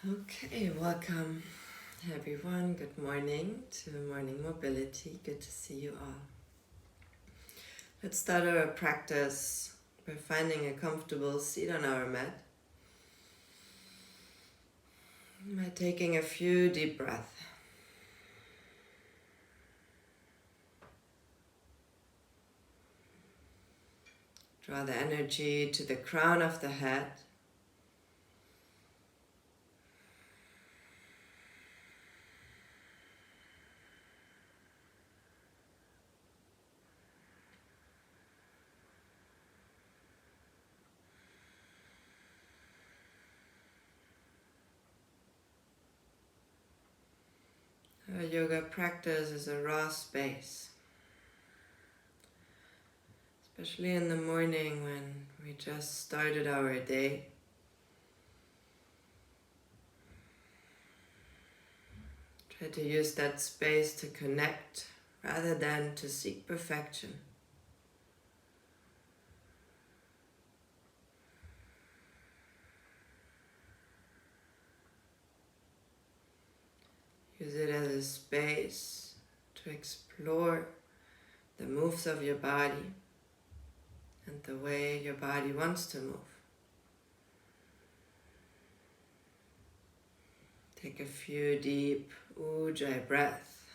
Okay, welcome everyone. Good morning to Morning Mobility. Good to see you all. Let's start our practice by finding a comfortable seat on our mat. By taking a few deep breaths. Draw the energy to the crown of the head. Our yoga practice is a raw space, especially in the morning when we just started our day. Try to use that space to connect rather than to seek perfection. Use it as a space to explore the moves of your body and the way your body wants to move. Take a few deep Ujjayi breaths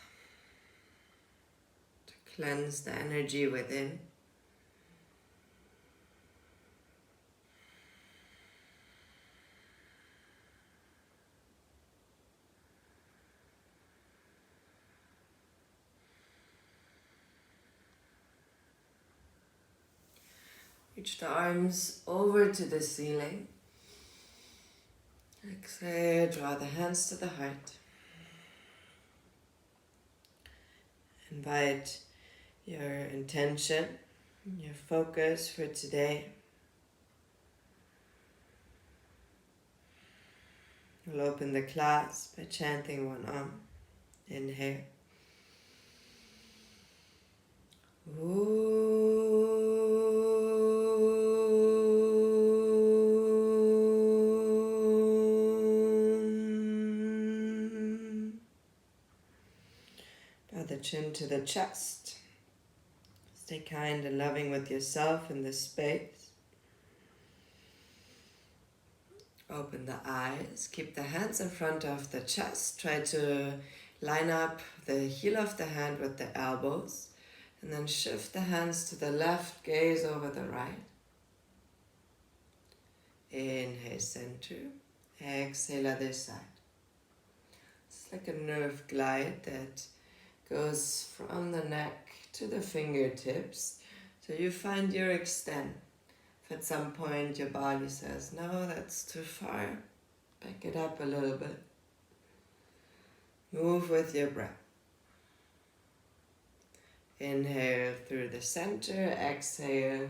to cleanse the energy within. Reach the arms over to the ceiling. Exhale, draw the hands to the heart. Invite your intention, your focus for today. We'll open the class by chanting one Om. Inhale. Bow the chin to the chest. Stay kind and loving with yourself in this space. Open the eyes. Keep the hands in front of the chest. Try to line up the heel of the hand with the elbows. And then shift the hands to the left, gaze over the right. Inhale, center. Exhale, other side. It's like a nerve glide that goes from the neck to the fingertips. So you find your extent. If at some point your body says, no, that's too far, back it up a little bit. Move with your breath. Inhale through the center, exhale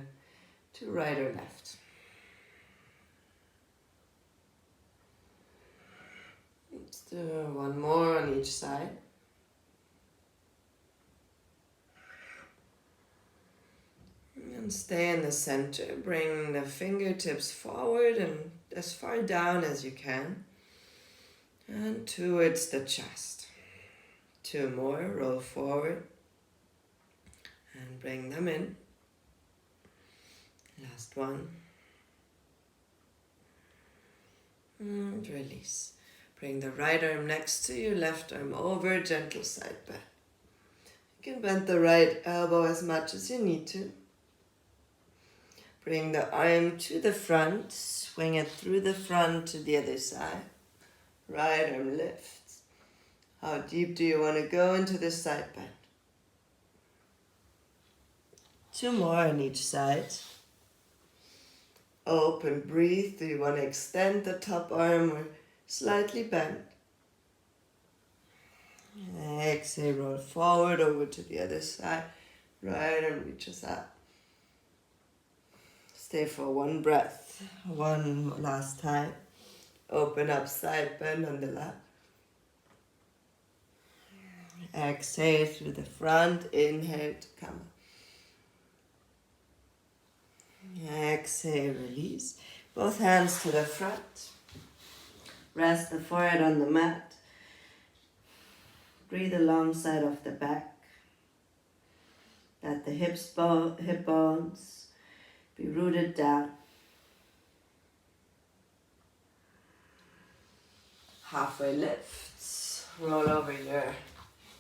to right or left. Let's do one more on each side. And stay in the center. Bring the fingertips forward and as far down as you can. And towards the chest. Two more, roll forward. And bring them in. Last one. And release. Bring the right arm next to you, left arm over, gentle side bend. You can bend the right elbow as much as you need to. Bring the arm to the front, swing it through the front to the other side. Right arm lifts. How deep do you want to go into the side bend? Two more on each side. Open, breathe. Do you want to extend the top arm or slightly bend? Exhale, roll forward over to the other side. Right arm reaches up. Stay for one breath. One last time. Open up, side bend on the left. Exhale through the front. Inhale to come up. Exhale, release. Both hands to the front. Rest the forehead on the mat. Breathe alongside of the back. Let the hip bones be rooted down. Halfway lifts. Roll over your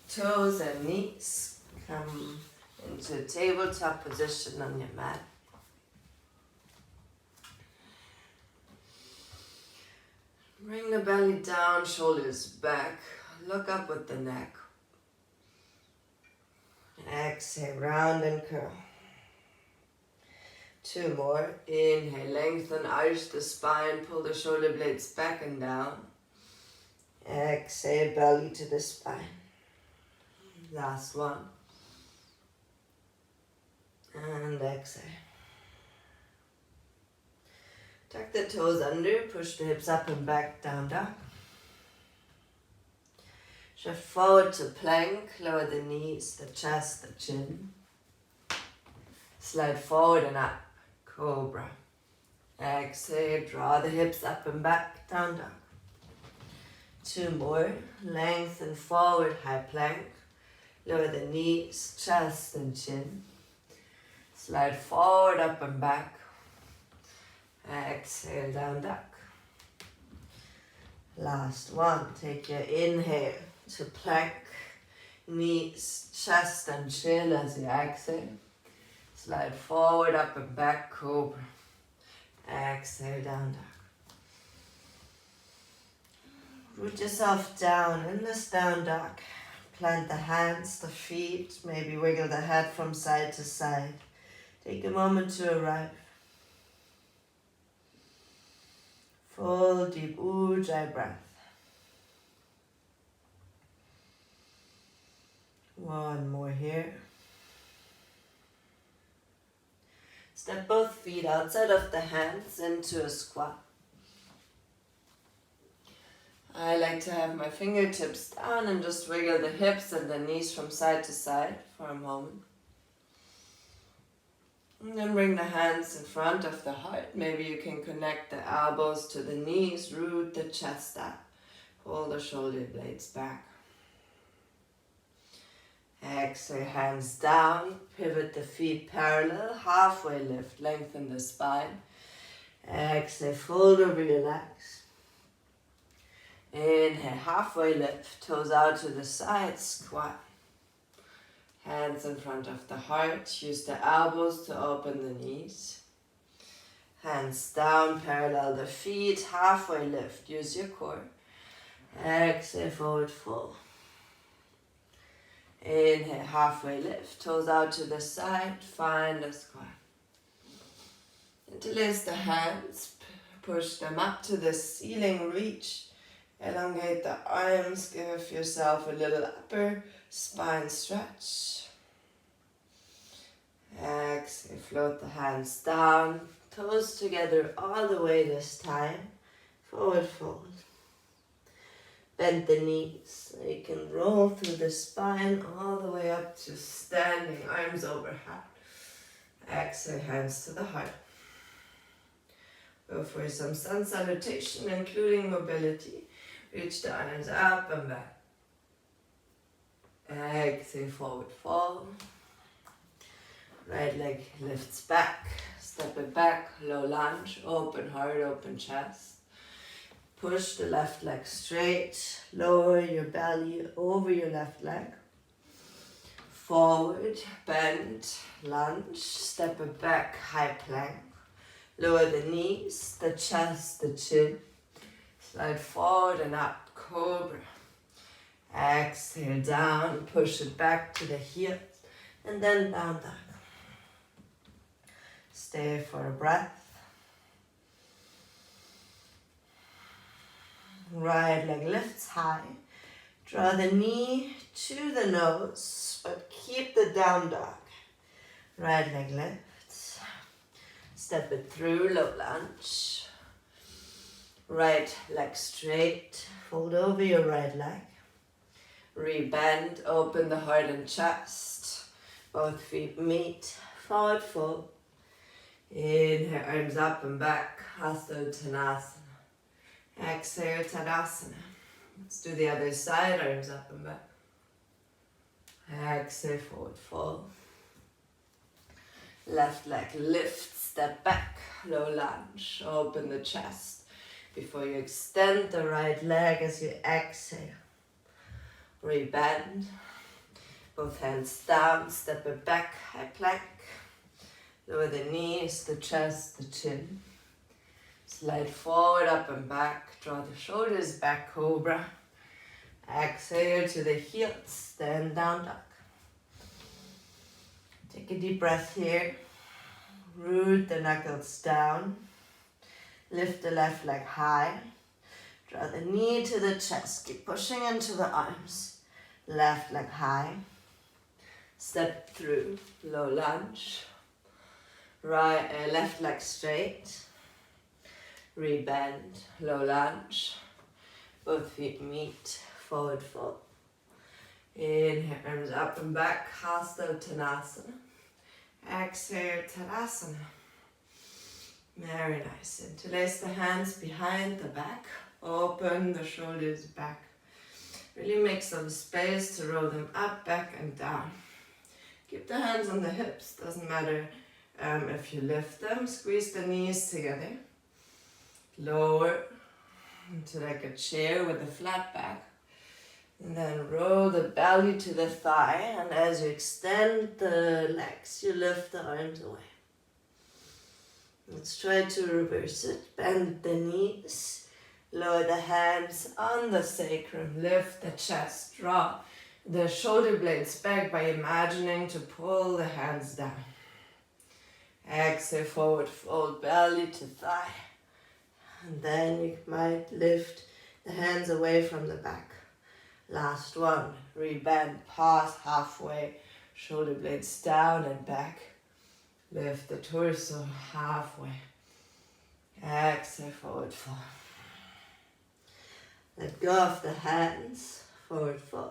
toes and knees. Come into tabletop position on your mat. Bring the belly down, shoulders back. Look up with the neck. Exhale, round and curl. 2 more. Inhale, lengthen, arch the spine, pull the shoulder blades back and down. Exhale, belly to the spine. Last one. And exhale. Tuck the toes under, push the hips up and back, down dog. Shift forward to plank, lower the knees, the chest, the chin. Slide forward and up, cobra. Exhale, draw the hips up and back, down dog. 2 more, lengthen forward, high plank. Lower the knees, chest and chin. Slide forward, up and back. Exhale, down dog. Last one, take your inhale to plank, knees, chest and chin as you exhale. Slide forward, up and back, cobra. Exhale, down dog. Root yourself down in this down dog. Plant the hands, the feet, maybe wiggle the head from side to side. Take a moment to arrive. Full deep ujjayi breath. 1 more here. Step both feet outside of the hands into a squat. I like to have my fingertips down and just wiggle the hips and the knees from side to side for a moment. And then bring the hands in front of the heart. Maybe you can connect the elbows to the knees, root the chest up. Pull the shoulder blades back. Exhale, hands down. Pivot the feet parallel. Halfway lift, lengthen the spine. Exhale, fold over your legs. Inhale, halfway lift, toes out to the side, squat. Hands in front of the heart, use the elbows to open the knees. Hands down, parallel the feet, halfway lift, use your core. Exhale, forward fold. Inhale, halfway lift, toes out to the side, find a squat. Interlace the hands, push them up to the ceiling, reach. Elongate the arms, give yourself a little upper spine stretch. Exhale, float the hands down, toes together all the way this time. Forward fold. Bend the knees so you can roll through the spine all the way up to standing, arms overhead. Exhale, hands to the heart. Go for some sun salutation, including mobility. Reach the arms up and back. Exhale, forward fold. Right leg lifts back. Step it back, low lunge, open heart, open chest. Push the left leg straight. Lower your belly over your left leg. Forward, bend, lunge. Step it back, high plank. Lower the knees, the chest, the chin. Slide forward and up, cobra. Exhale, down, push it back to the heels, and then down dog. Stay for a breath. Right leg lifts high. Draw the knee to the nose, but keep the down dog. Right leg lifts. Step it through, low lunge. Right leg straight, fold over your right leg. Rebend, open the heart and chest. Both feet meet, forward fold. Inhale, arms up and back, Hasta Uttanasana. Exhale, Tadasana. Let's do the other side, arms up and back. Exhale, forward fold. Left leg lift, step back, low lunge. Open the chest before you extend the right leg as you exhale. Rebend. Both hands down, step it back, high plank. Lower the knees, the chest, the chin. Slide forward, up and back. Draw the shoulders back, cobra. Exhale to the heels, stand down dog. Take a deep breath here. Root the knuckles down. Lift the left leg high. Draw the knee to the chest. Keep pushing into the arms. Left leg high. Step through. Low lunge. Left leg straight. Rebend. Low lunge. Both feet meet. Forward fold. Inhale, arms up and back. Hasta Uttanasana. Exhale, Tadasana. Very nice. Interlace the hands behind the back. Open the shoulders back. Really make some space to roll them up, back and down. Keep the hands on the hips. Doesn't matter if you lift them. Squeeze the knees together. Lower into like a chair with a flat back. And then roll the belly to the thigh, and as you extend the legs, you lift the arms away. Let's try to reverse it. Bend the knees, lower the hands on the sacrum, lift the chest, draw the shoulder blades back by imagining to pull the hands down. Exhale, forward fold, belly to thigh. And then you might lift the hands away from the back. Last one, rebend, pause halfway, shoulder blades down and back. Lift the torso halfway. Exhale, forward fold. Let go of the hands, forward fold.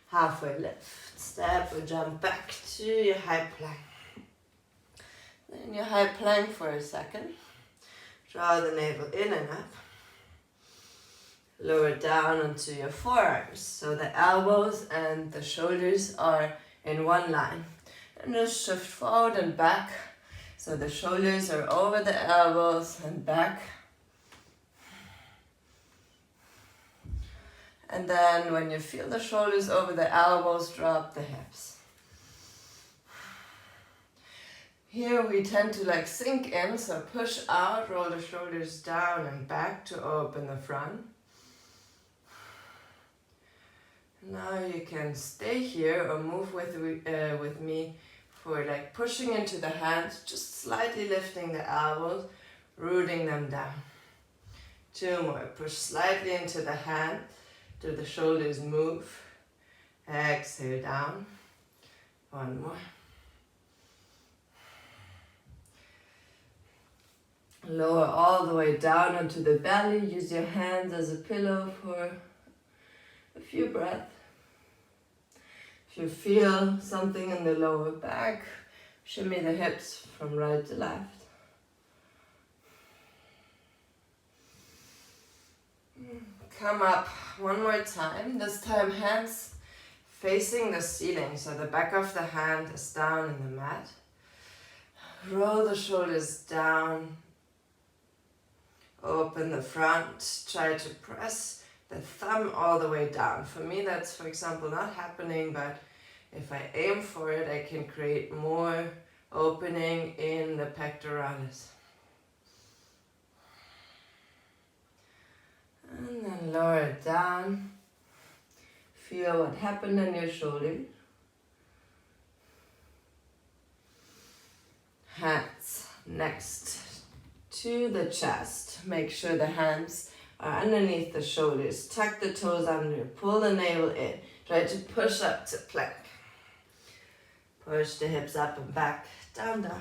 Halfway lift, step or jump back to your high plank. Then your high plank for a second. Draw the navel in and up. Lower down onto your forearms, so the elbows and the shoulders are in one line. And just shift forward and back, so the shoulders are over the elbows and back. And then when you feel the shoulders over the elbows, drop the hips. Here we tend to sink in, so push out, roll the shoulders down and back to open the front. Now you can stay here or move with me for pushing into the hands, just slightly lifting the elbows, rooting them down. 2 more. Push slightly into the hand. Do the shoulders move. Exhale down. 1 more. Lower all the way down onto the belly. Use your hands as a pillow for a few breaths. If you feel something in the lower back, shimmy the hips from right to left. Come up 1 more time. This time hands facing the ceiling, so the back of the hand is down in the mat. Roll the shoulders down. Open the front. Try to press the thumb all the way down. For me, that's, for example, not happening, but if I aim for it, I can create more opening in the pectoralis. And then lower it down. Feel what happened in your shoulder. Hands next to the chest. Make sure the hands are underneath the shoulders. Tuck the toes under. Pull the navel in. Try to push up to plank. Push the hips up and back. Down dog.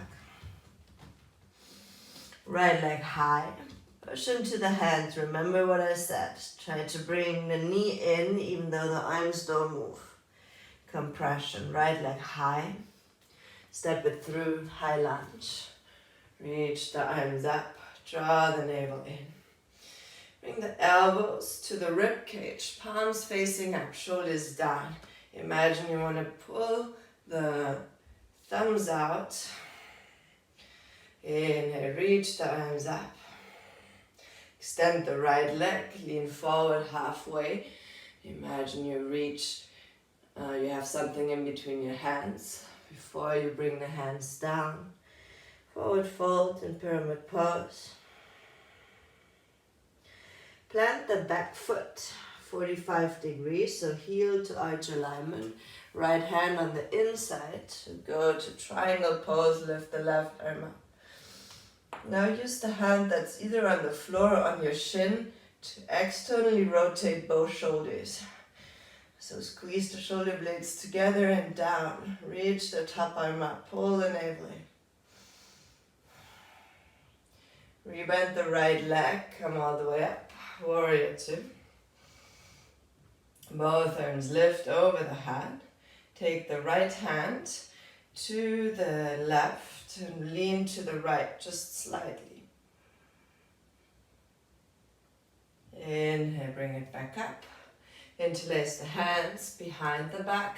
Right leg high. Push into the hands. Remember what I said. Try to bring the knee in even though the arms don't move. Compression. Right leg high. Step it through. High lunge. Reach the arms up. Draw the navel in. Bring the elbows to the rib cage, palms facing up, shoulders down. Imagine you want to pull the thumbs out. Inhale, reach the arms up. Extend the right leg, lean forward halfway. Imagine you reach, you have something in between your hands. Before you bring the hands down, forward fold in pyramid pose. Plant the back foot 45 degrees, so heel to arch alignment. Right hand on the inside to go to triangle pose, lift the left arm up. Now use the hand that's either on the floor or on your shin to externally rotate both shoulders. So squeeze the shoulder blades together and down. Reach the top arm up, pull the navel in. Rebend the right leg, come all the way up. Warrior two. Both arms lift over the head. Take the right hand to the left and lean to the right, just slightly. Inhale, bring it back up. Interlace the hands behind the back.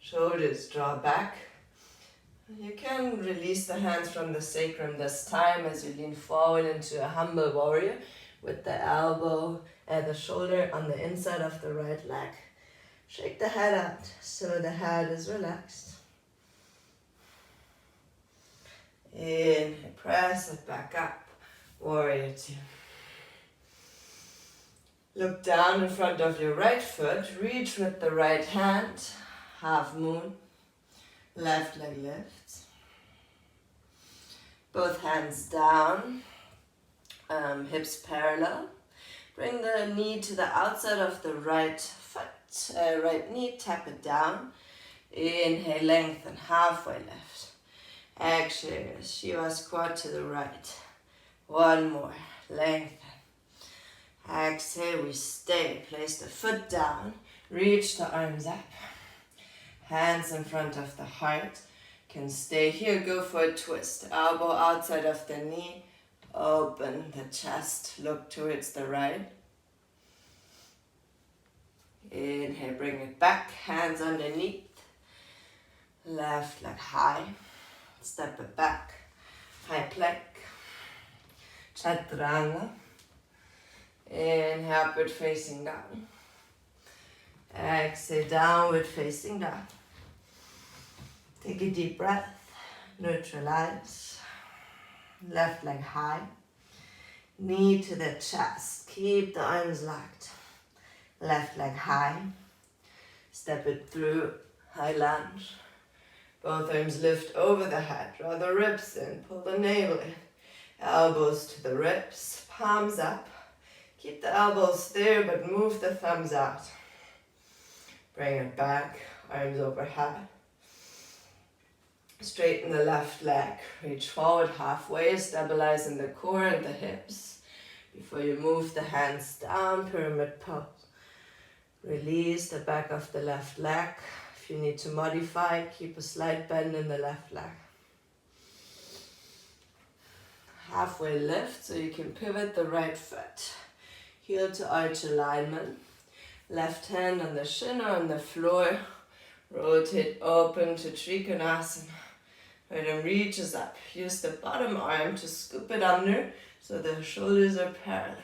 Shoulders draw back. You can release the hands from the sacrum this time as you lean forward into a humble warrior with the elbow and the shoulder on the inside of the right leg. Shake the head out so the head is relaxed. Inhale, press it back up. Warrior two. Look down in front of your right foot. Reach with the right hand. Half moon. Left leg lifts. Both hands down. Hips parallel. Bring the knee to the outside of the right foot. Right knee, tap it down. Inhale, lengthen, halfway lift. Exhale, Shiva squat to the right. One more, lengthen. Exhale, we stay. Place the foot down. Reach the arms up. Hands in front of the heart. Can stay here, go for a twist. Elbow outside of the knee. Open the chest, look towards the right. Inhale, bring it back, hands underneath. Left leg high. Step it back. High plank. Chaturanga. Inhale, upward facing down. Exhale, downward facing down. Take a deep breath. Neutralize. Left leg high. Knee to the chest. Keep the arms locked. Left leg high. Step it through. High lunge. Both arms lift over the head. Draw the ribs in. Pull the navel in. Elbows to the ribs. Palms up. Keep the elbows there, but move the thumbs out. Bring it back. Arms overhead. Straighten the left leg. Reach forward halfway. Stabilize in the core and the hips. Before you move the hands down, pyramid pose. Release the back of the left leg. If you need to modify, keep a slight bend in the left leg. Halfway lift so you can pivot the right foot. Heel to arch alignment. Left hand on the shin or on the floor. Rotate open to Trikonasana. Right arm reaches up. Use the bottom arm to scoop it under so the shoulders are parallel.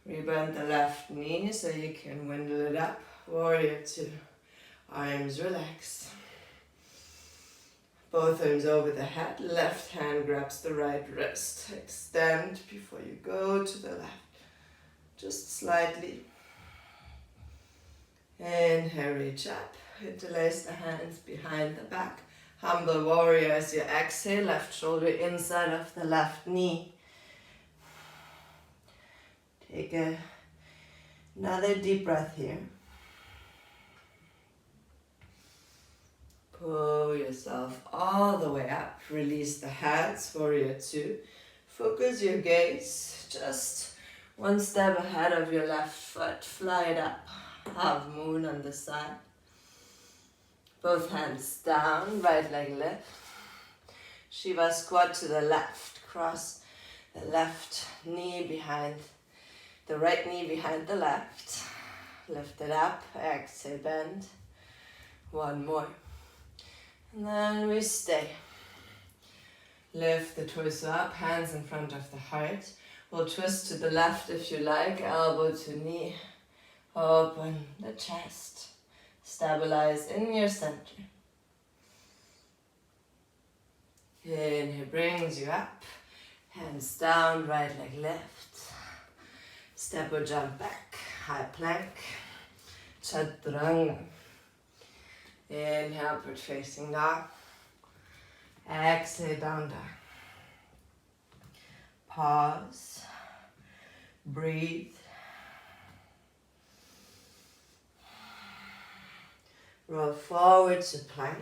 Rebend the left knee so you can windle it up. Warrior two. Arms relaxed. Both arms over the head. Left hand grabs the right wrist. Extend before you go to the left. Just slightly. Inhale, reach up. Interlace the hands behind the back. Humble warrior as you exhale. Left shoulder inside of the left knee. Take another deep breath here. Pull yourself all the way up. Release the hands, warrior two. Focus your gaze just one step ahead of your left foot. Fly it up. Half moon on the side. Both hands down, right leg lift. Shiva squat to the left. Cross the left knee behind, the right knee behind the left. Lift it up, exhale, bend. One more. And then we stay. Lift the torso up, hands in front of the heart. We'll twist to the left if you like, elbow to knee. Open the chest. Stabilize in your center. Inhale brings you up. Hands down, right leg left. Step or jump back. High plank. Chaturanga. Inhale, upward facing dog. Exhale, down dog. Pause. Breathe. Roll forward to plank.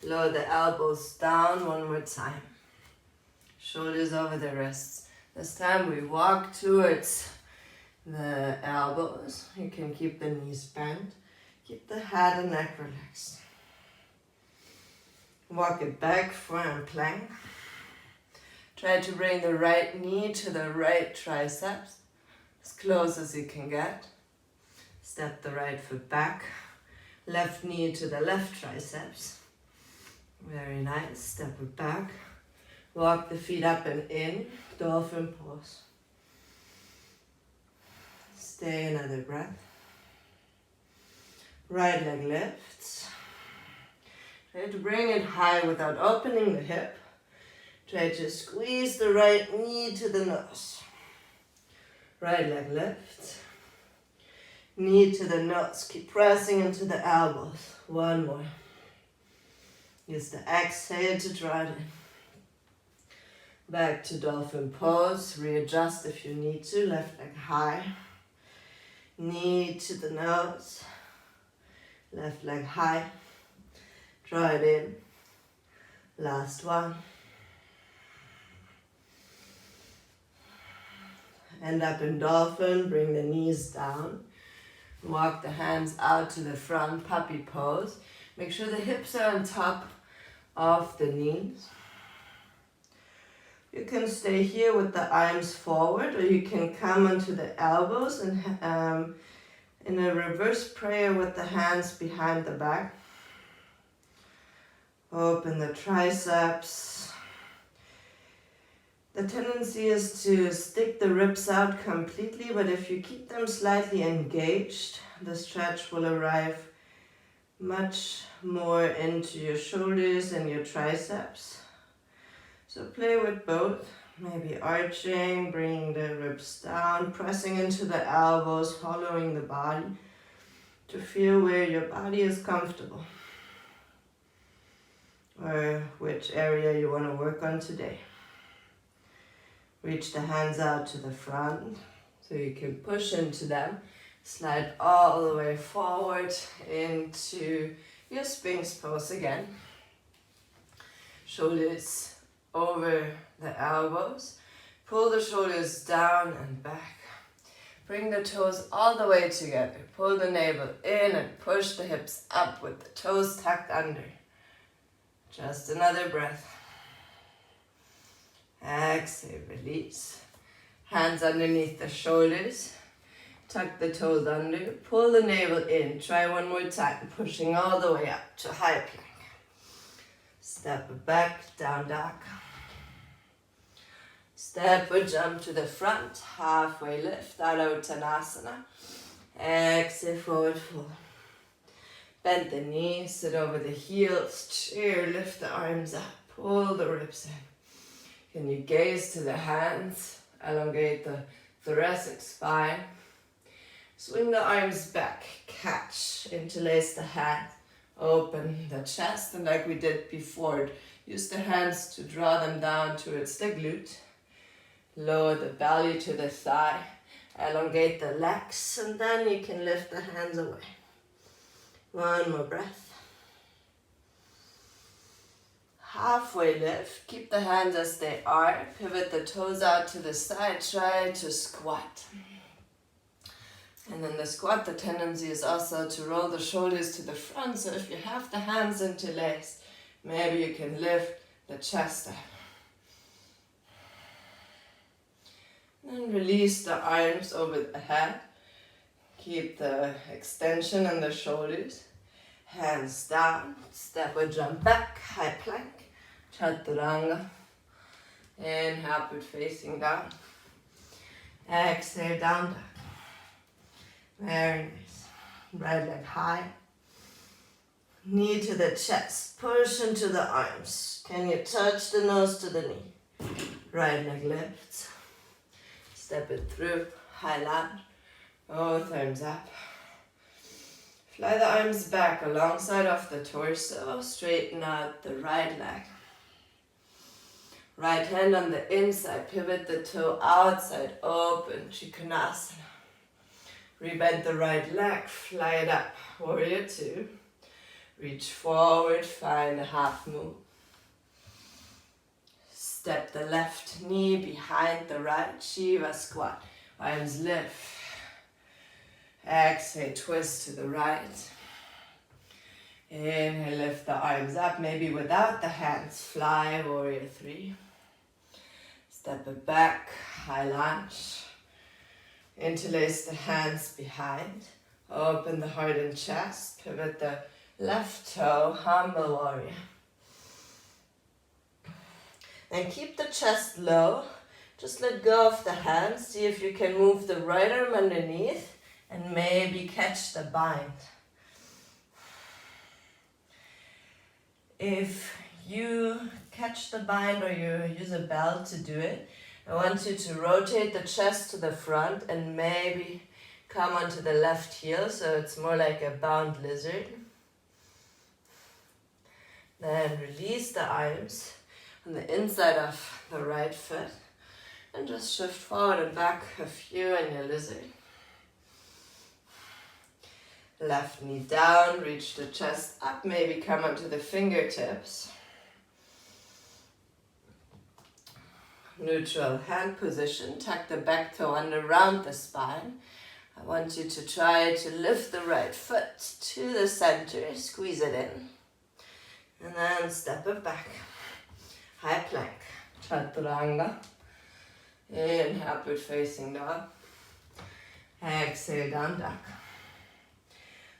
Lower the elbows down one more time. Shoulders over the wrists. This time we walk towards the elbows. You can keep the knees bent. Keep the head and neck relaxed. Walk it back, front plank. Try to bring the right knee to the right triceps, as close as you can get. Step the right foot back. Left knee to the left triceps. Very nice. Step it back. Walk the feet up and in. Dolphin pose. Stay another breath. Right leg lifts. Try to bring it high without opening the hip. Try to squeeze the right knee to the nose. Right leg lifts. Knee to the nose. Keep pressing into the elbows. One more. Use the exhale to draw it in. Back to dolphin pose. Readjust if you need to. Left leg high. Knee to the nose. Left leg high. Draw it in. Last one. End up in dolphin. Bring the knees down. Walk the hands out to the front, puppy pose. Make sure the hips are on top of the knees. You can stay here with the arms forward, or you can come onto the elbows and in a reverse prayer with the hands behind the back. Open the triceps. The tendency is to stick the ribs out completely, but if you keep them slightly engaged, the stretch will arrive much more into your shoulders and your triceps. So play with both, maybe arching, bringing the ribs down, pressing into the elbows, hollowing the body to feel where your body is comfortable or which area you want to work on today. Reach the hands out to the front so you can push into them. Slide all the way forward into your Sphinx pose again. Shoulders over the elbows. Pull the shoulders down and back. Bring the toes all the way together. Pull the navel in and push the hips up with the toes tucked under. Just another breath. Exhale, release. Hands underneath the shoulders. Tuck the toes under. Pull the navel in. Try one more time. Pushing all the way up to high plank. Step it back, down dog. Step or jump to the front. Halfway lift, Adho Uttanasana. Exhale, forward fold. Bend the knees, sit over the heels, chair, lift the arms up, pull the ribs in. Can you gaze to the hands, elongate the thoracic spine. Swing the arms back, catch, interlace the hand, open the chest, and like we did before, use the hands to draw them down towards the glute. Lower the belly to the thigh, elongate the legs, and then you can lift the hands away. One more breath. Halfway lift, keep the hands as they are, pivot the toes out to the side, try to squat. And in the squat, the tendency is also to roll the shoulders to the front, so if you have the hands interlaced, maybe you can lift the chest up. And release the arms over the head. Keep the extension in the shoulders. Hands down. Step or jump back. High plank. Chaturanga. Inhale, upward facing down. Exhale, down dog. Very nice. Right leg high. Knee to the chest. Push into the arms. Can you touch the nose to the knee? Right leg lifts. Step it through. High lunge. Both arms up. Fly the arms back alongside of the torso. Straighten out the right leg. Right hand on the inside. Pivot the toe outside. Open. Trikonasana. Rebend the right leg. Fly it up. Warrior 2. Reach forward. Find a half moon. Step the left knee behind the right. Shiva squat. Arms lift. Exhale, twist to the right. Inhale, lift the arms up, maybe without the hands. Fly, warrior 3. Step it back, high lunge. Interlace the hands behind. Open the heart and chest. Pivot the left toe, humble warrior. And keep the chest low. Just let go of the hands. See if you can move the right arm underneath. And maybe catch the bind. If you catch the bind or you use a belt to do it, I want you to rotate the chest to the front and maybe come onto the left heel so it's more like a bound lizard. Then release the arms on the inside of the right foot and just shift forward and back a few in your lizard. Left knee down, reach the chest up, maybe come onto the fingertips. Neutral hand position, tuck the back toe under around the spine. I want you to try to lift the right foot to the center, squeeze it in. And then step it back. High plank, chaturanga. Inhale, upward facing dog. Exhale, down dog.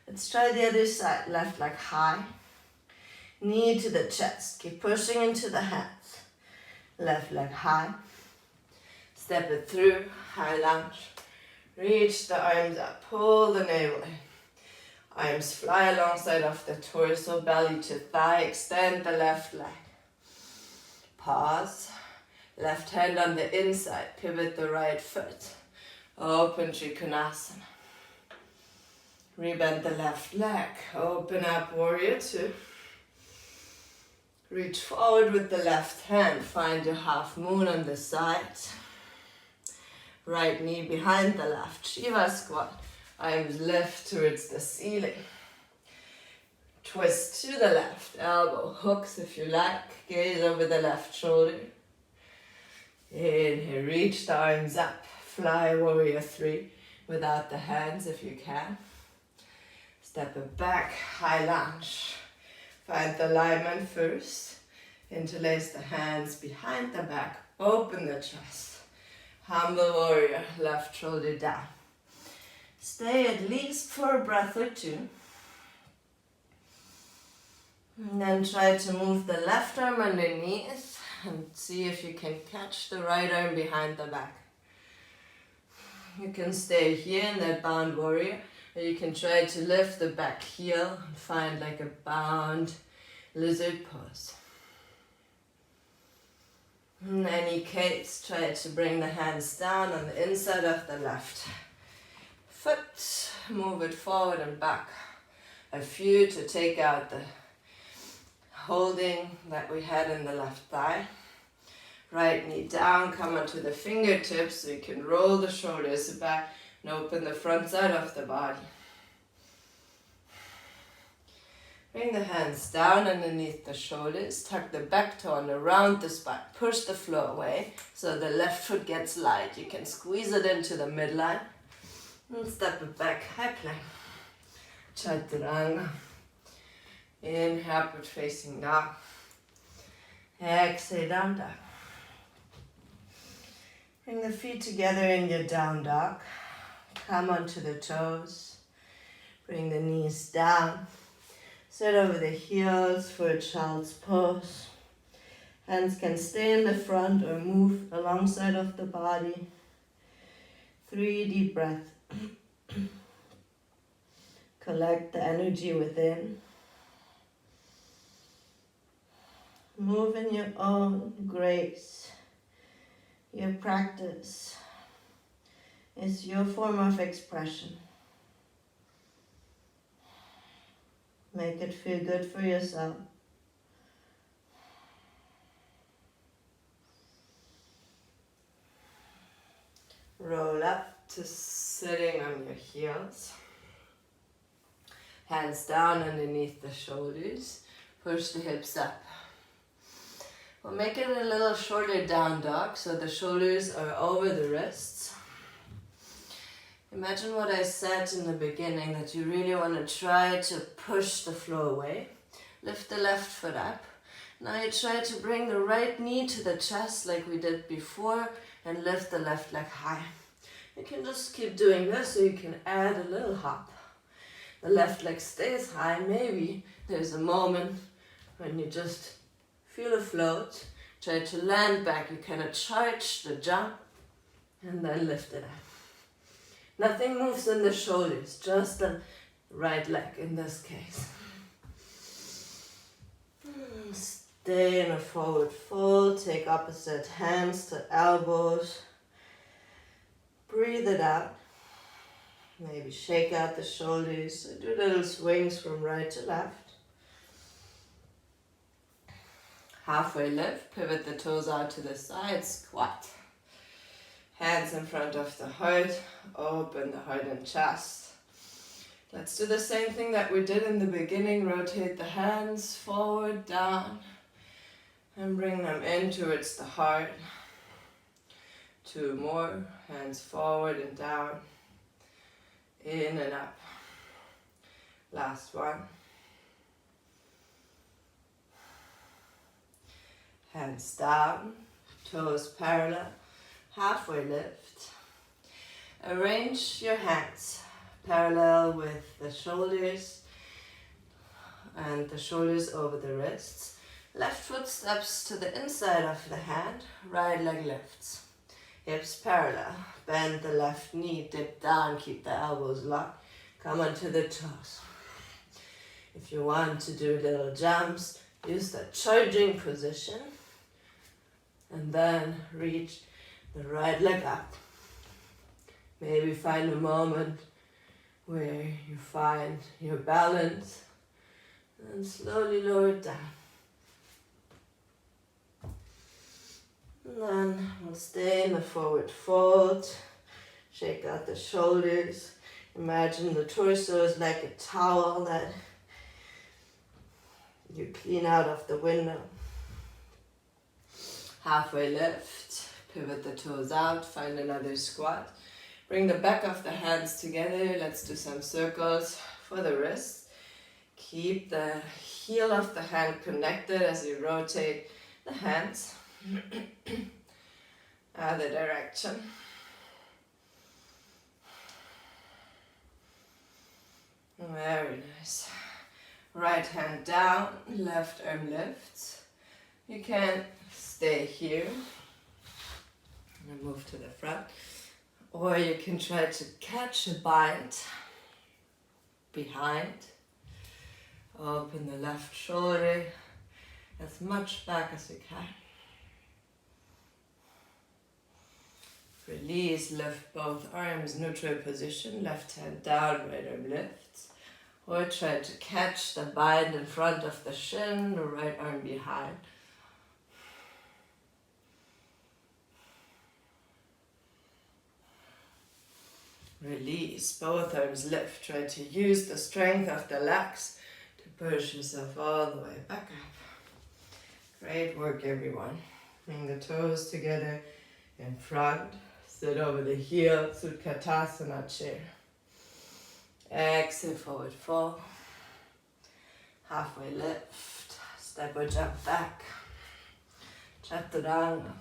Let's try the other side. Left leg high. Knee to the chest. Keep pushing into the hands. Left leg high. Step it through. High lunge. Reach the arms up. Pull the navel in. Arms fly alongside of the torso. Belly to thigh. Extend the left leg. Pause. Left hand on the inside. Pivot the right foot. Open Trikonasana. Rebend the left leg. Open up, warrior 2. Reach forward with the left hand. Find your half moon on the side. Right knee behind the left. Shiva squat. Arms lift towards the ceiling. Twist to the left. Elbow hooks if you like. Gaze over the left shoulder. Inhale, reach the arms up. Fly, warrior 3. Without the hands if you can. Step it back, high lunge. Find the alignment first. Interlace the hands behind the back. Open the chest. Humble warrior, left shoulder down. Stay at least for a breath or 2. And then try to move the left arm underneath and see if you can catch the right arm behind the back. You can stay here in that bound warrior. Or you can try to lift the back heel and find like a bound lizard pose. In any case, try to bring the hands down on the inside of the left foot. Move it forward and back a few to take out the holding that we had in the left thigh. Right knee down, come onto the fingertips so you can roll the shoulders back and open the front side of the body. Bring the hands down underneath the shoulders. Tuck the back toe and around the spine. Push the floor away so the left foot gets light. You can squeeze it into the midline. And step it back. High plank. Chaturanga. Inhale, upward facing dog. Exhale, down dog. Bring the feet together in your down dog. Come onto the toes. Bring the knees down. Sit over the heels for a child's pose. Hands can stay in the front or move alongside of the body. 3 deep breaths. Collect the energy within. Move in your own grace. Your practice is your form of expression. Make it feel good for yourself. Roll up to sitting on your heels. Hands down underneath the shoulders. Push the hips up. We'll make it a little shorter down dog so the shoulders are over the wrists. Imagine what I said in the beginning, that you really want to try to push the floor away. Lift the left foot up. Now you try to bring the right knee to the chest like we did before and lift the left leg high. You can just keep doing this, or you can add a little hop. The left leg stays high. Maybe there's a moment when you just feel a float. Try to land back. You kind of charge the jump and then lift it up. Nothing moves in the shoulders, just the right leg in this case. Stay in a forward fold. Take opposite hands to elbows. Breathe it out. Maybe shake out the shoulders. Do little swings from right to left. Halfway lift, pivot the toes out to the side, squat. Hands in front of the heart, open the heart and chest. Let's do the same thing that we did in the beginning. Rotate the hands forward, down, and bring them in towards the heart. 2 more, hands forward and down, in and up. Last one. Hands down, toes parallel, halfway lift. Arrange your hands parallel with the shoulders and the shoulders over the wrists. Left foot steps to the inside of the hand, right leg lifts. Hips parallel, bend the left knee, dip down, keep the elbows locked. Come onto the toes. If you want to do little jumps, use the charging position. And then reach the right leg up. Maybe find a moment where you find your balance and slowly lower it down. And then we'll stay in the forward fold. Shake out the shoulders. Imagine the torso is like a towel that you clean out of the window. Halfway lift, pivot the toes out, find another squat. Bring the back of the hands together. Let's do some circles for the wrists. Keep the heel of the hand connected as you rotate the hands. Other direction. Very nice. Right hand down, left arm lifts. You can stay here and move to the front, or you can try to catch a bind behind. Open the left shoulder as much back as you can. Release, lift both arms, neutral position, left hand down, right arm lifts. Or try to catch the bind in front of the shin, the right arm behind. Release, both arms lift. Try to use the strength of the legs to push yourself all the way back up. Great work, everyone. Bring the toes together in front. Sit over the heel, Utkatasana chair. Exhale, forward fold. Halfway lift. Step or jump back. Chaturanga.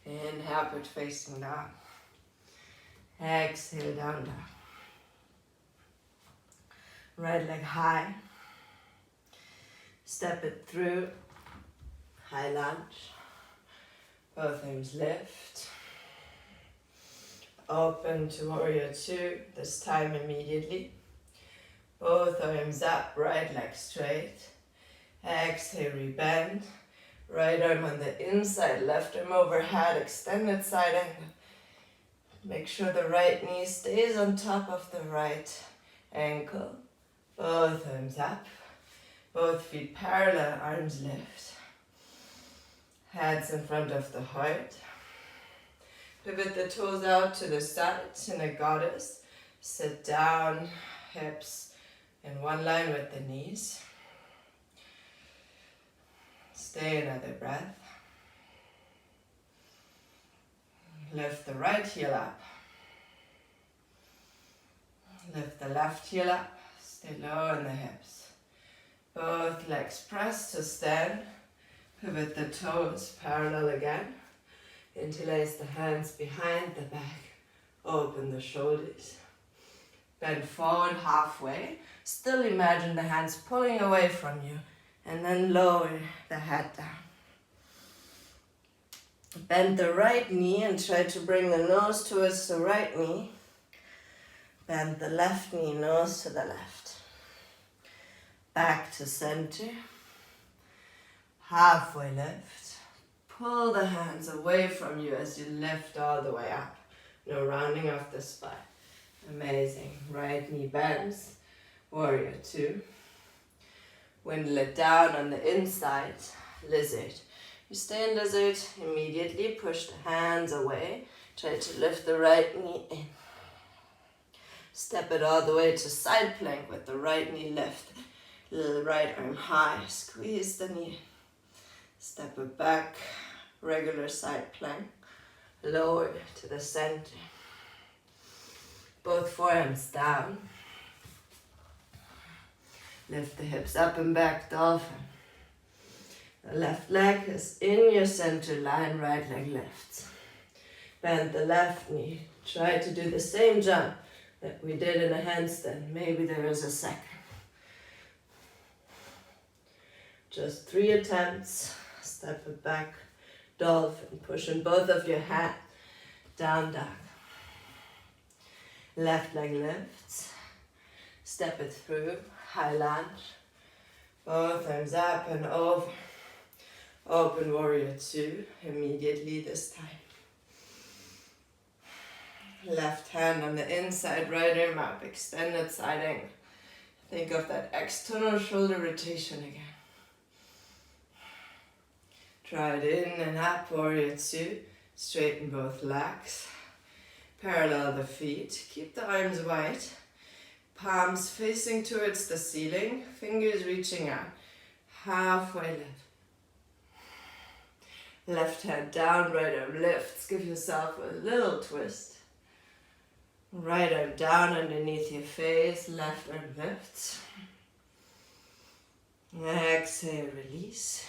Inhale, put facing down. Exhale, down dog. Right leg high. Step it through. High lunge. Both arms lift. Open to warrior two, this time immediately. Both arms up, right leg straight. Exhale, rebend. Right arm on the inside, left arm overhead, extended side angle. Make sure the right knee stays on top of the right ankle. Both arms up. Both feet parallel, arms lift. Hands in front of the heart. Pivot the toes out to the side in a goddess. Sit down, hips in one line with the knees. Stay another breath. Lift the right heel up. Lift the left heel up. Stay low in the hips. Both legs press to stand. Pivot the toes parallel again. Interlace the hands behind the back. Open the shoulders. Bend forward halfway. Still imagine the hands pulling away from you. And then lower the head down. Bend the right knee and try to bring the nose towards the right knee. Bend the left knee, nose to the left. Back to center. Halfway lift. Pull the hands away from you as you lift all the way up. No rounding off the spine. Amazing. Right knee bends. Warrior two. Windle it down on the inside. Lizard. You stay in lizard. Immediately push the hands away. Try to lift the right knee in. Step it all the way to side plank with the right knee lift. Little right arm high. Squeeze the knee. Step it back. Regular side plank. Lower to the center. Both forearms down. Lift the hips up and back, dolphin. The left leg is in your center line, right leg lifts. Bend the left knee. Try to do the same jump that we did in a handstand. Maybe there is a second. Just 3 attempts. Step it back, dolphin. Pushing both of your hands. Down dog. Left leg lifts. Step it through. High lunge. Both arms up and over. Open warrior two. Immediately this time. Left hand on the inside, right arm up. Extended side angle. Think of that external shoulder rotation again. Try it in and up, warrior two. Straighten both legs. Parallel the feet. Keep the arms wide. Palms facing towards the ceiling. Fingers reaching out. Halfway lift. Left hand down, right arm lifts. Give yourself a little twist. Right arm down underneath your face. Left arm lifts. Exhale, release.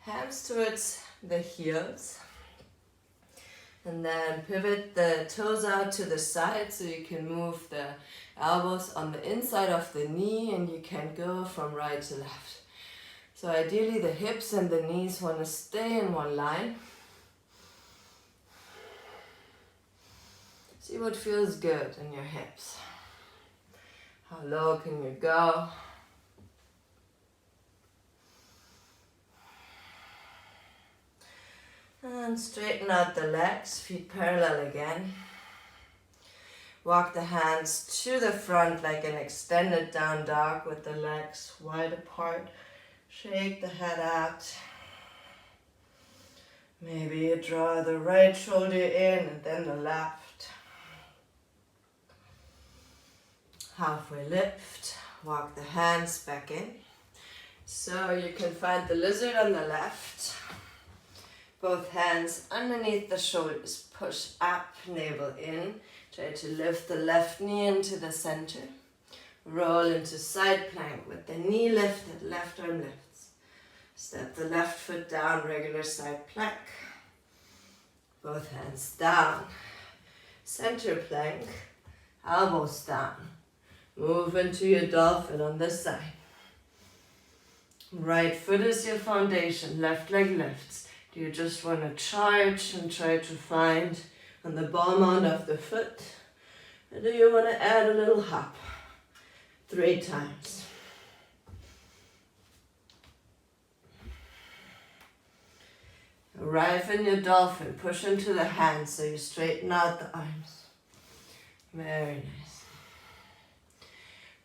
Hands towards the heels. And then pivot the toes out to the side so you can move the elbows on the inside of the knee and you can go from right to left. So ideally the hips and the knees want to stay in one line. See what feels good in your hips. How low can you go? And straighten out the legs, feet parallel again. Walk the hands to the front like an extended down dog with the legs wide apart. Shake the head out. Maybe you draw the right shoulder in and then the left. Halfway lift. Walk the hands back in. So you can find the lizard on the left. Both hands underneath the shoulders. Push up, navel in. Try to lift the left knee into the center. Roll into side plank with the knee lifted, left arm lifts. Step the left foot down, regular side plank. Both hands down. Center plank. Elbows down. Move into your dolphin on this side. Right foot is your foundation. Left leg lifts. Do you just want to charge and try to find on the ball mount of the foot? Or do you want to add a little hop? 3 times. Arrive in your dolphin. Push into the hands so you straighten out the arms. Very nice.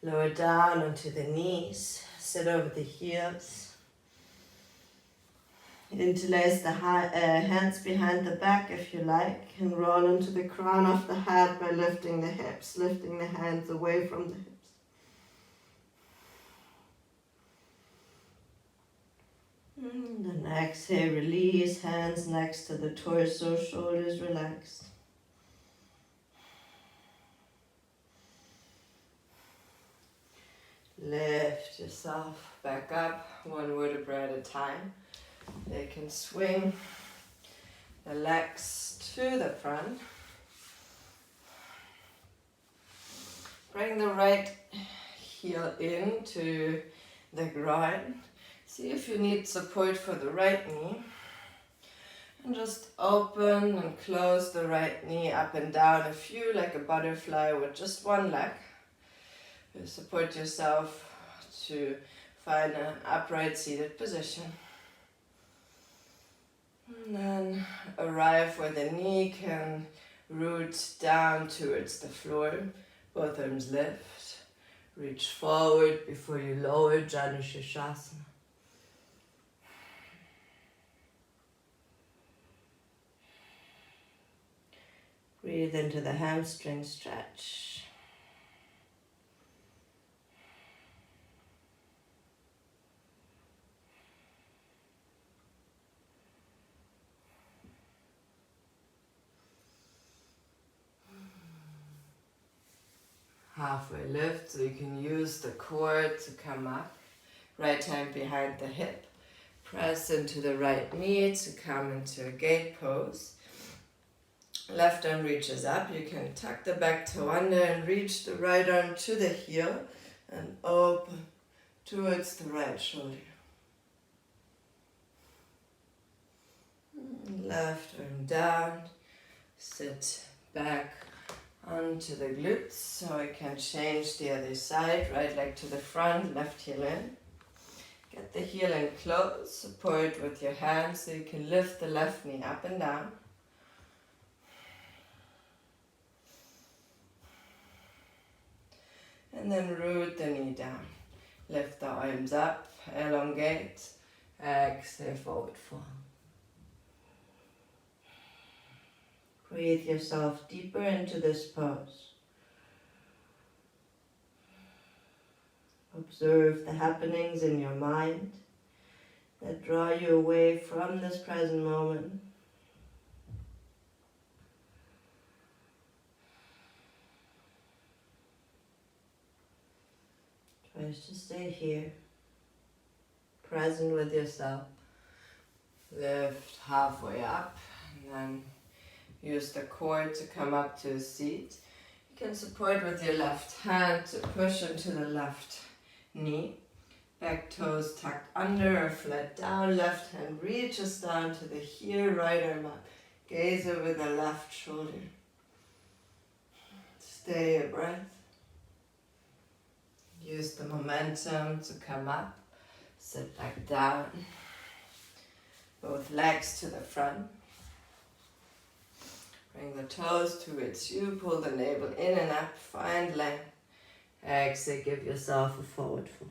Lower down onto the knees. Sit over the heels. Interlace the hands behind the back if you like, and roll into the crown of the head by lifting the hips, lifting the hands away from the hips. And then exhale, release, hands next to the torso, shoulders relaxed. Lift yourself back up, 1 vertebra at a time. They can swing the legs to the front. Bring the right heel into the groin. See if you need support for the right knee. And just open and close the right knee up and down a few, like a butterfly with just 1 leg. You support yourself to find an upright seated position. And then arrive where the knee can root down towards the floor. Both arms lift. Reach forward before you lower, Janu Shirshasana. Breathe into the hamstring stretch. Halfway lift, so you can use the cord to come up. Right hand behind the hip. Press into the right knee to come into a gate pose. Left arm reaches up. You can tuck the back toe under and reach the right arm to the heel and open towards the right shoulder. Left arm down. Sit back onto the glutes, so I can change the other side. Right leg to the front, left heel in. Get the heel in close, support with your hands so you can lift the left knee up and down. And then root the knee down. Lift the arms up, elongate, exhale, forward fold. Breathe yourself deeper into this pose. Observe the happenings in your mind that draw you away from this present moment. Try to stay here, present with yourself. Lift halfway up and then use the cord to come up to a seat. You can support with your left hand to push into the left knee. Back toes tucked under or flat down. Left hand reaches down to the heel, right arm up. Gaze over the left shoulder. Stay a breath. Use the momentum to come up. Sit back down. Both legs to the front. Bring the toes towards you, pull the navel in and up, find length. Exhale, give yourself a forward fold.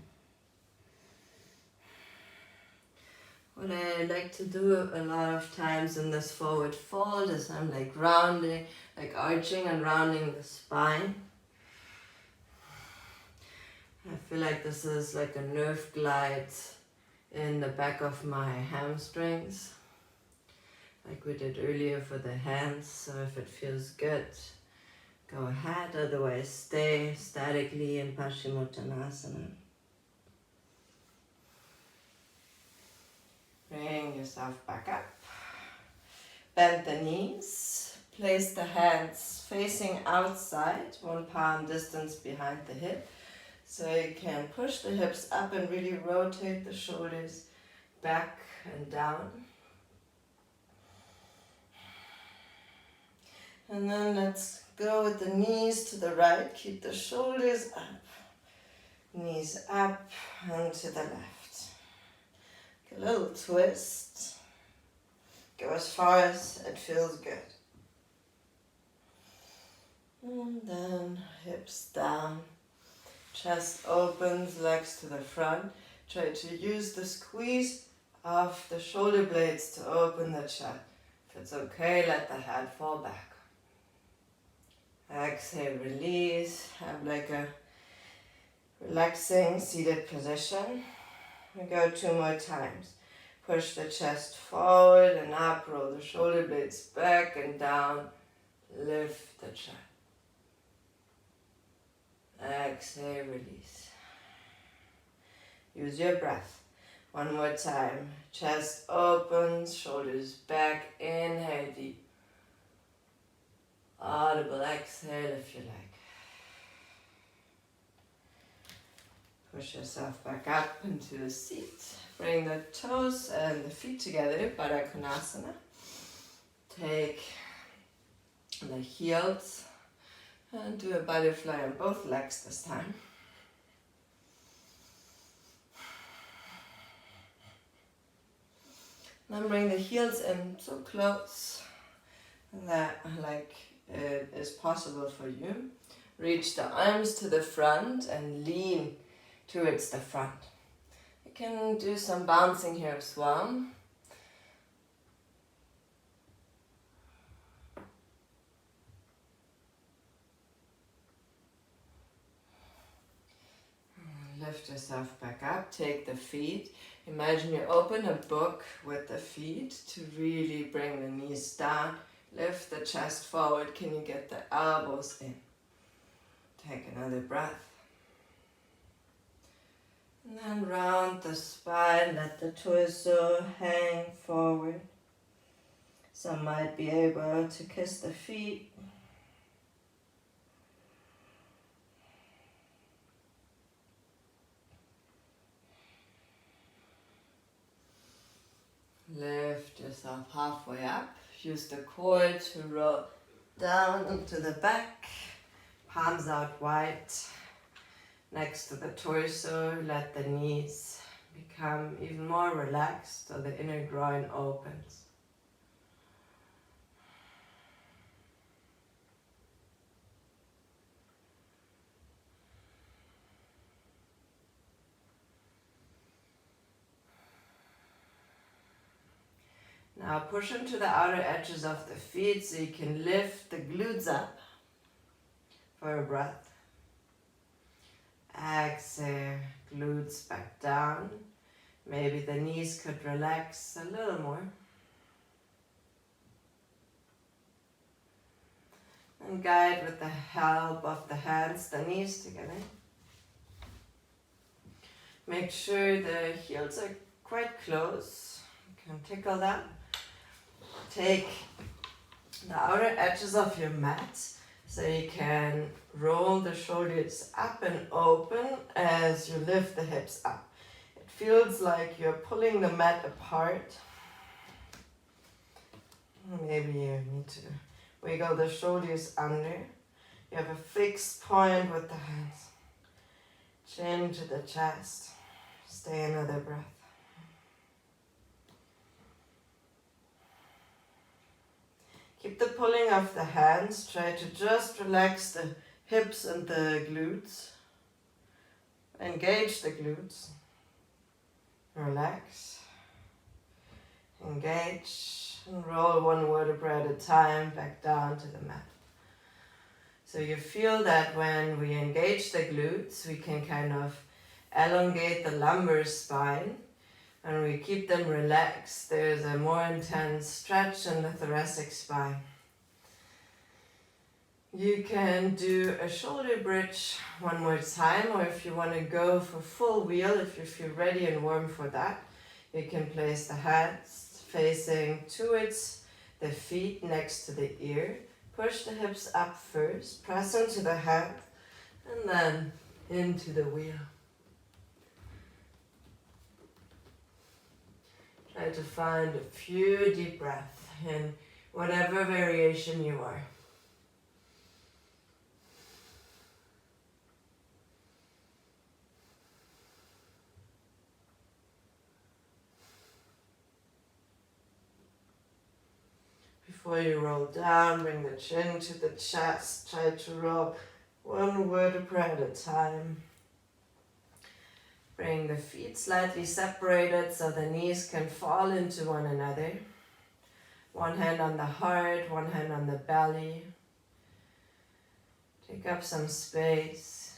What I like to do a lot of times in this forward fold is I'm like rounding, like arching and rounding the spine. I feel like this is like a nerve glide in the back of my hamstrings, like we did earlier for the hands. So if it feels good, go ahead, otherwise stay statically in Paschimottanasana. Bring yourself back up. Bend the knees. Place the hands facing outside, one palm distance behind the hip. So you can push the hips up and really rotate the shoulders back and down. And then let's go with the knees to the right. Keep the shoulders up. Knees up and to the left. A little twist. Go as far as it feels good. And then hips down. Chest opens, legs to the front. Try to use the squeeze of the shoulder blades to open the chest. If it's okay, let the head fall back. Exhale, release. Have like a relaxing seated position. We go 2 more times. Push the chest forward and up. Roll the shoulder blades back and down. Lift the chest. Exhale, release. Use your breath. 1 more time. Chest opens, shoulders back. Inhale deep. Audible exhale if you like. Push yourself back up into a seat. Bring the toes and the feet together, Baddha Konasana. Take the heels and do a butterfly on both legs this time. Then bring the heels in so close that it is possible for you. Reach the arms to the front and lean towards the front. You can do some bouncing here as well. Lift yourself back up, take the feet. Imagine you open a book with the feet to really bring the knees down. Lift the chest forward. Can you get the elbows in? Take another breath. And then round the spine, let the torso hang forward. Some might be able to kiss the feet. Lift yourself halfway up. Use the core to roll down into the back. Palms out wide. Next to the torso, let the knees become even more relaxed so the inner groin opens. Now push into the outer edges of the feet so you can lift the glutes up for a breath. Exhale, glutes back down. Maybe the knees could relax a little more. And guide with the help of the hands, the knees together. Make sure the heels are quite close. You can tickle them. Take the outer edges of your mat so you can roll the shoulders up and open as you lift the hips up. It feels like you're pulling the mat apart. Maybe you need to wiggle the shoulders under. You have a fixed point with the hands. Chin to the chest. Stay another breath. Keep the pulling of the hands. Try to just relax the hips and the glutes. Engage the glutes. Relax. Engage. And roll one vertebra at a time back down to the mat. So you feel that when we engage the glutes, we can kind of elongate the lumbar spine. And we keep them relaxed. There's a more intense stretch in the thoracic spine. You can do a shoulder bridge one more time, or if you want to go for full wheel, if you feel ready and warm for that, you can place the hands facing towards the feet next to the ear. Push the hips up first, press into the hand, and then into the wheel. Try to find a few deep breaths in whatever variation you are. Before you roll down, bring the chin to the chest. Try to roll one vertebra at a time. Bring the feet slightly separated so the knees can fall into one another. One hand on the heart, one hand on the belly. Take up some space.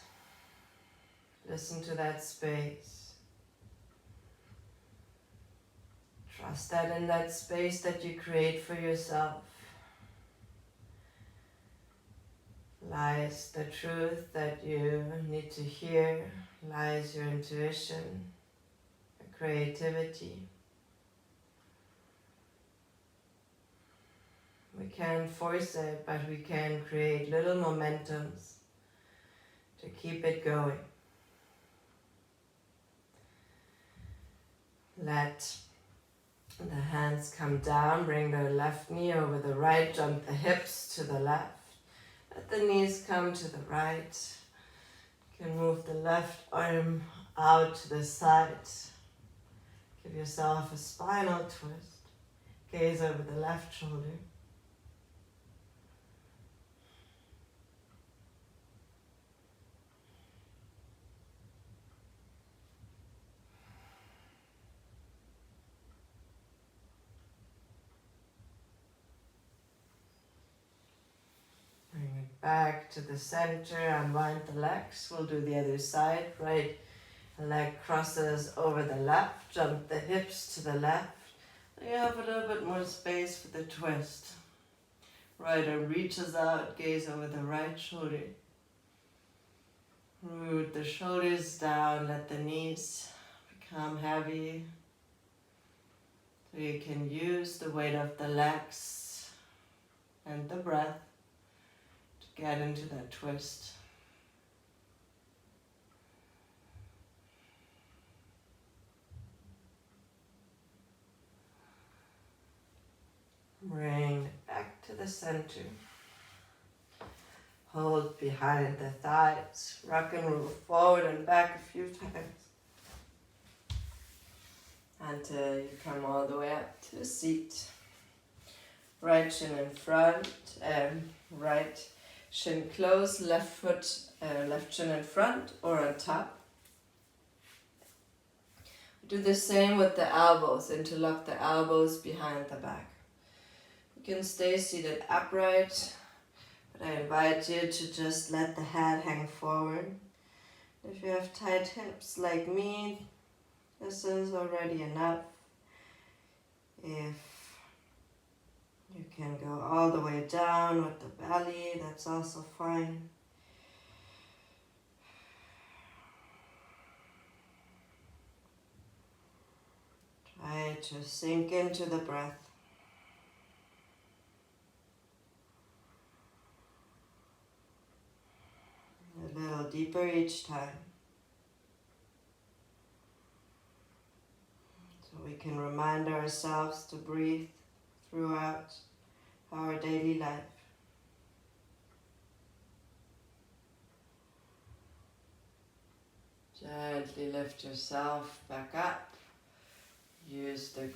Listen to that space. Trust that in that space that you create for yourself lies the truth that you need to hear, lies your intuition, your creativity. We can't force it, but we can create little momentums to keep it going. Let the hands come down, bring the left knee over the right, jump the hips to the left. Let the knees come to the right. You can move the left arm out to the side. Give yourself a spinal twist. Gaze over the left shoulder. Back to the center, unwind the legs. We'll do the other side. Right leg crosses over the left, jump the hips to the left. You have a little bit more space for the twist. Right arm reaches out, gaze over the right shoulder. Root the shoulders down, let the knees become heavy. So you can use the weight of the legs and the breath get into that twist. Bring it back to the center. Hold behind the thighs. Rock and roll forward and back a few times until you come all the way up to a seat. Right shin in front, right shin close, left foot, left shin in front or on top. Do the same with the elbows. Interlock the elbows behind the back. You can stay seated upright, but I invite you to just let the head hang forward. If you have tight hips like me, this is already enough. If you can go all the way down with the belly, that's also fine. Try to sink into the breath. A little deeper each time. So we can remind ourselves to breathe throughout our daily life. Gently lift yourself back up. Use the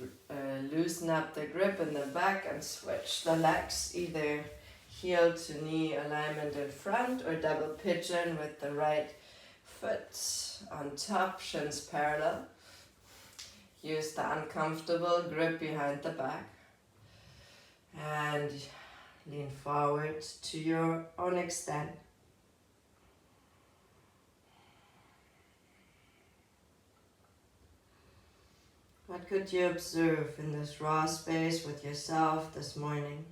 loosen up the grip in the back and switch the legs, either heel to knee alignment in front or double pigeon with the right foot on top, shins parallel. Use the uncomfortable grip behind the back and lean forward to your own extent. What could you observe in this raw space with yourself this morning?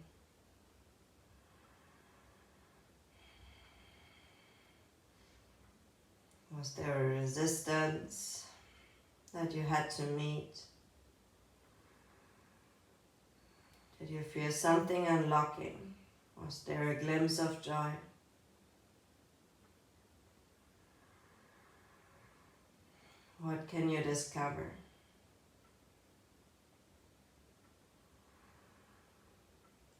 Was there a resistance that you had to meet? Did you feel something unlocking? Was there a glimpse of joy? What can you discover?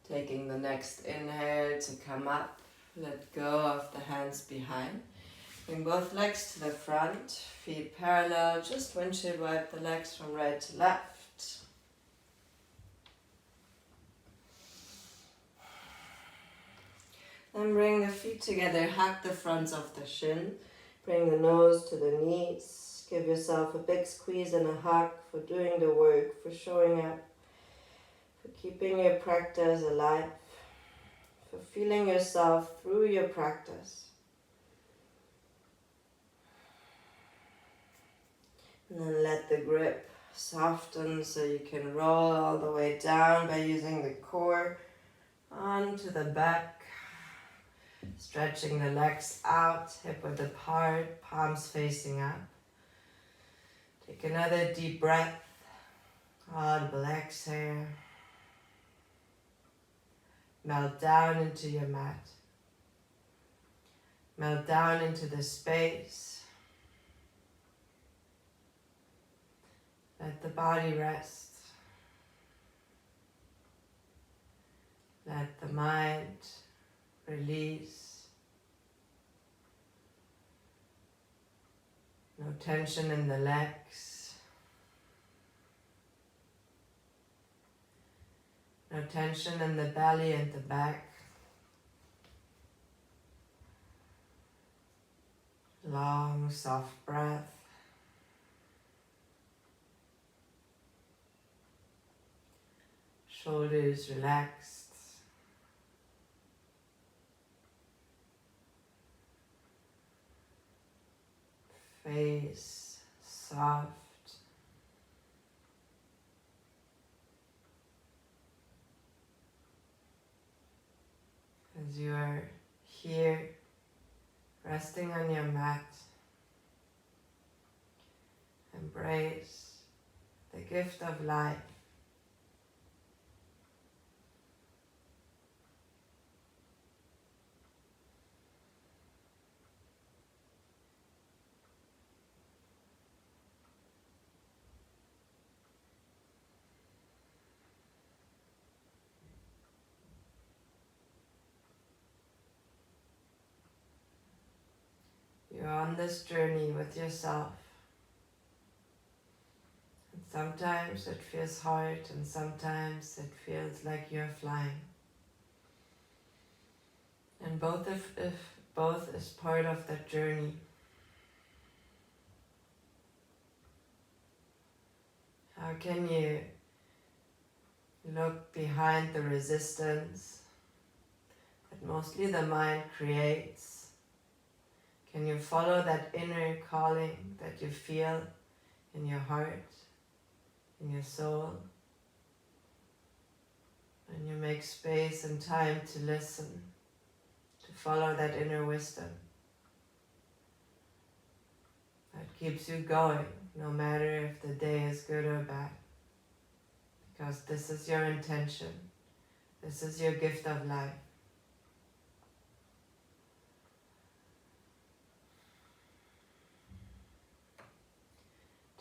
Taking the next inhale to come up, let go of the hands behind. Bring both legs to the front, feet parallel, just windshield wipe the legs from right to left. Then bring the feet together, hug the fronts of the shin. Bring the nose to the knees. Give yourself a big squeeze and a hug for doing the work, for showing up, for keeping your practice alive, for feeling yourself through your practice. And then let the grip soften so you can roll all the way down by using the core onto the back. Stretching the legs out, hip width apart, palms facing up. Take another deep breath, audible exhale. Melt down into your mat. Melt down into the space. Let the body rest. Let the mind release. No tension in the legs. No tension in the belly and the back. Long, soft breath. Shoulders relaxed. Face soft. As you are here, resting on your mat, embrace the gift of life. You're on this journey with yourself. And sometimes it feels hard and sometimes it feels like you're flying. And both if both is part of that journey. How can you look behind the resistance that mostly the mind creates? Can you follow that inner calling that you feel in your heart, in your soul? And you make space and time to listen, to follow that inner wisdom that keeps you going, no matter if the day is good or bad. Because this is your intention. This is your gift of life.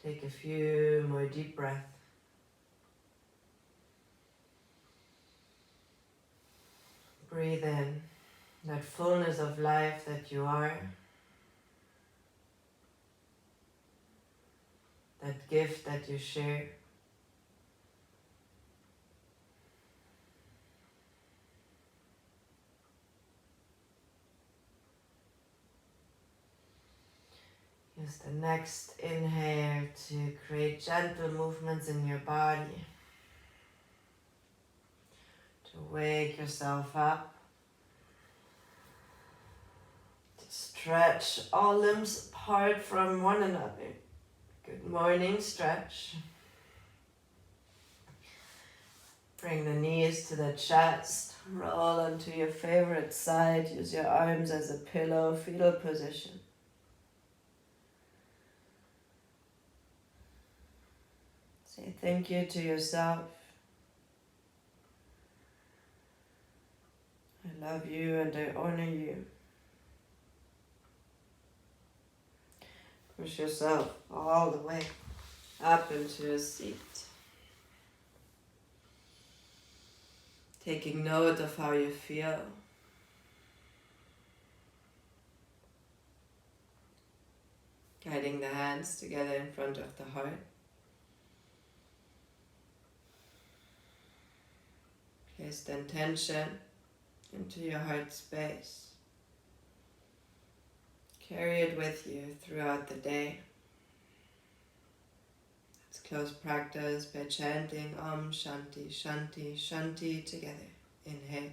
Take a few more deep breaths. Breathe in that fullness of life that you are. That gift that you share. Use the next inhale to create gentle movements in your body. To wake yourself up. To stretch all limbs apart from one another. Good morning, stretch. Bring the knees to the chest. Roll onto your favorite side. Use your arms as a pillow, fetal position. Say thank you to yourself. I love you and I honor you. Push yourself all the way up into a seat. Taking note of how you feel. Guiding the hands together in front of the heart. Place the intention into your heart space. Carry it with you throughout the day. Let's close practice by chanting Om Shanti Shanti Shanti together. Inhale.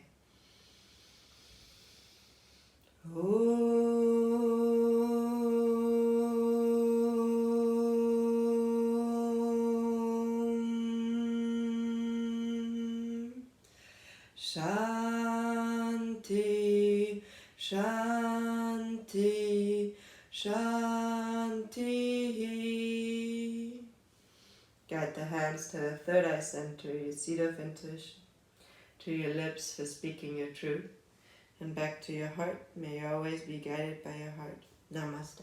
Shanti, Shanti, Shanti. Guide the hands to the third eye center, your seat of intuition, to your lips for speaking your truth, and back to your heart. May you always be guided by your heart. Namaste.